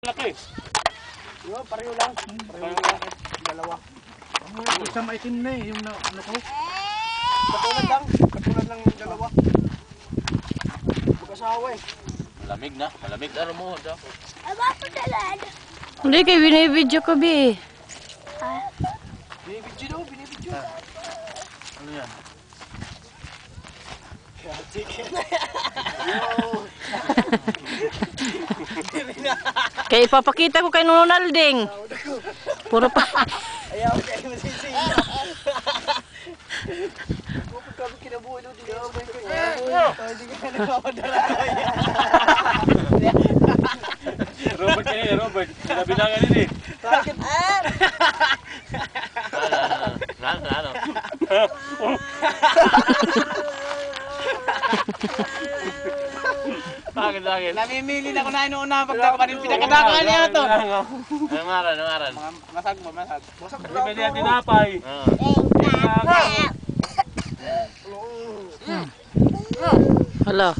Laki. Yo, pareho lang. Pareho lang. Dalawa. Isang maitim na yung ano ko. Katulad lang yung dalawa. Mag-asawa eh. Malamig na. Malamig na mo. Hindi kayo binibidyo ko, Bi. Binibidyo daw, binibidyo. Ano yan? Kaya ipapakita ko kay Nonalding. Puro pa. Ayaw kayo masisi. Kapag kami kinabuhay doon, hindi ako hindi ka na nakamadara. Robert kayo, Robert. Sinabi na nga din eh. Bakit? Ano? Bakit? Namimili na ko na inuuna pagdakapan yung pinakadakaan niya to. Nangaran. Masag mo, masag. Masag Hindi ba niya tinapay? Hala.